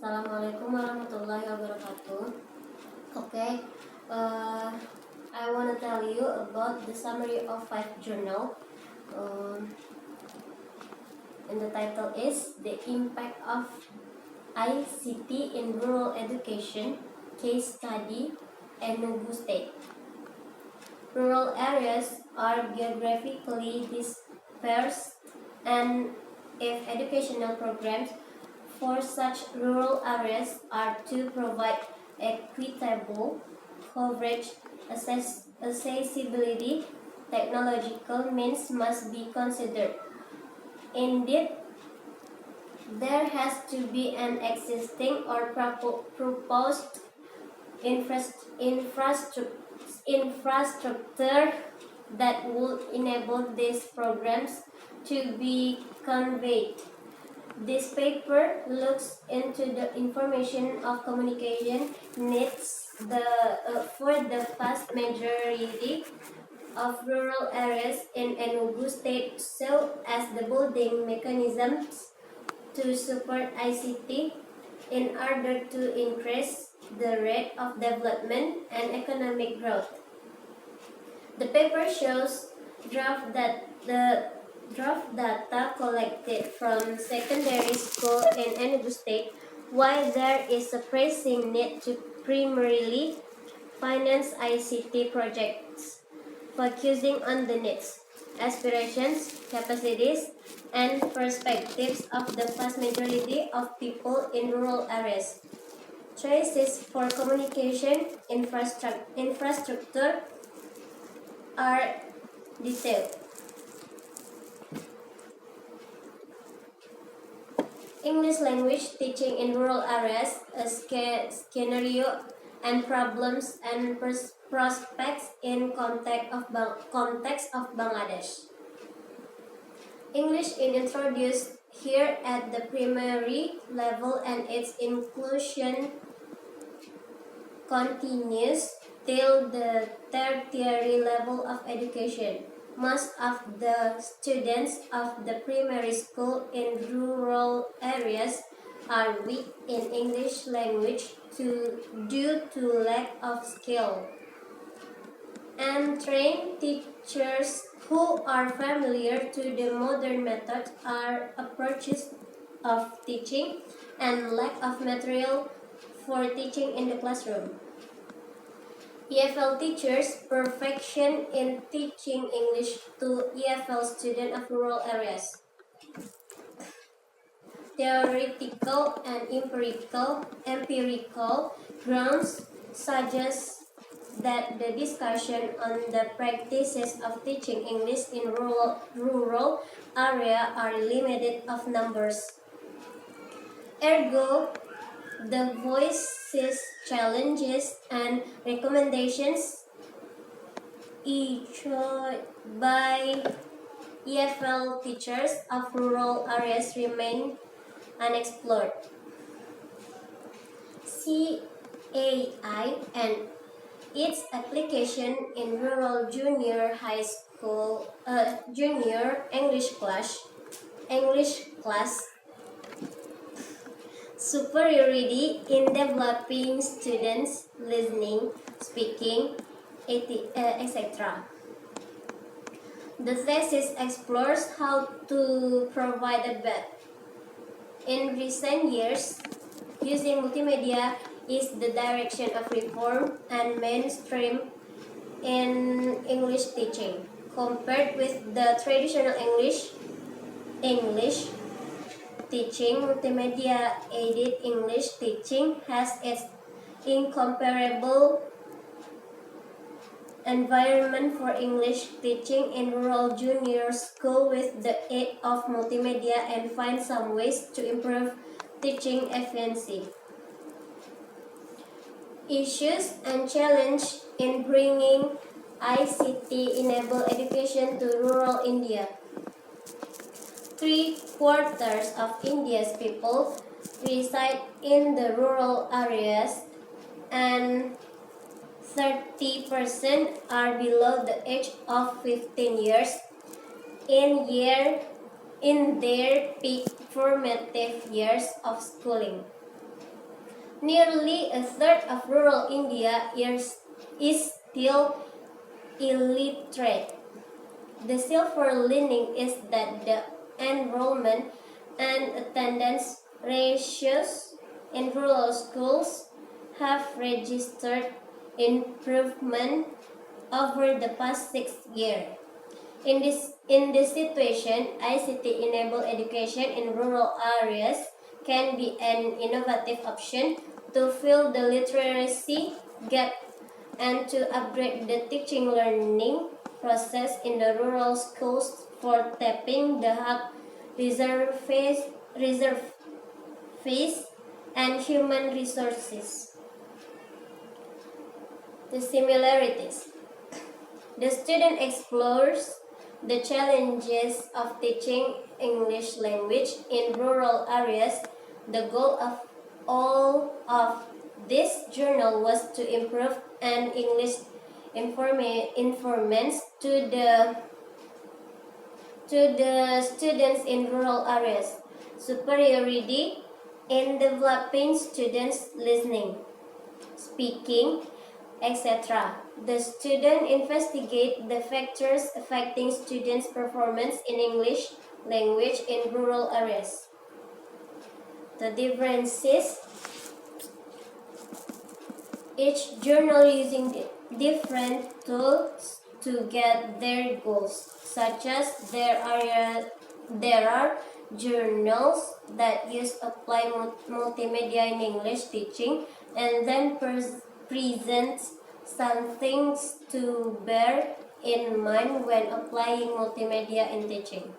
Assalamualaikum warahmatullahi wabarakatuh. Okay, I want to tell you about the summary of 5 journal. Um, and the title is The Impact of ICT in Rural Education, Case Study, Enugu State. Rural areas are geographically dispersed, and if educational programs for such rural areas are to provide equitable coverage, accessibility, technological means must be considered. Indeed, there has to be an existing or proposed infrastructure that would enable these programs to be conveyed. This paper looks into the information of communication needs for the vast majority of rural areas in Enugu State, so as the building mechanisms to support ICT in order to increase the rate of development and economic growth. The paper shows draft data collected from secondary school in Enugu State, why there is a pressing need to primarily finance ICT projects, focusing on the needs, aspirations, capacities, and perspectives of the vast majority of people in rural areas. Choices for communication infrastructure are detailed. English language teaching in rural areas, a scenario and problems and prospects in context of Bangladesh. English is introduced here at the primary level, and its inclusion continues till the tertiary level of education. Most of the students of the primary school in rural areas are weak in English language due to lack of skill. And trained teachers who are familiar to the modern methods or approaches of teaching and lack of material for teaching in the classroom. EFL teachers' perfection in teaching English to EFL students of rural areas. Theoretical and empirical grounds suggest that the discussion on the practices of teaching English in rural area are limited of numbers. Ergo, the voices, challenges, and recommendations issued by EFL teachers of rural areas remain unexplored. CAI and its application in rural junior high school, junior English class, superiority in developing students' listening, speaking, etc. The thesis explores how to provide a bed. In recent years, using multimedia is the direction of reform and mainstream in English teaching. Compared with the traditional English teaching, multimedia-aided English teaching has its incomparable environment for English teaching in rural junior school with the aid of multimedia and find some ways to improve teaching efficiency. Issues and challenge in bringing ICT-enabled education to rural India. 3/4 of India's people reside in the rural areas, and 30% are below the age of 15 years in their peak formative years of schooling. Nearly a third of rural India is still illiterate. The silver lining is that the enrollment and attendance ratios in rural schools have registered improvement over the past 6 years. In this situation, ICT-enabled education in rural areas can be an innovative option to fill the literacy gap and to upgrade the teaching learning process in the rural schools for tapping the hub reserve fees and human resources. The similarities. The student explores the challenges of teaching English language in rural areas. The goal of all of this journal was to improve an English information to the students in rural areas. Superiority in developing students' listening, speaking, etc. The student investigate the factors affecting students' performance in English language in rural areas. The differences. Each journal using different tools to get their goals, such as there are journals that use apply multimedia in English teaching and then present some things to bear in mind when applying multimedia in teaching.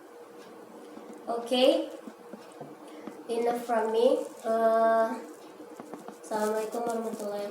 Okay, enough from me. Assalamualaikum warahmatullahi wabarakatuh.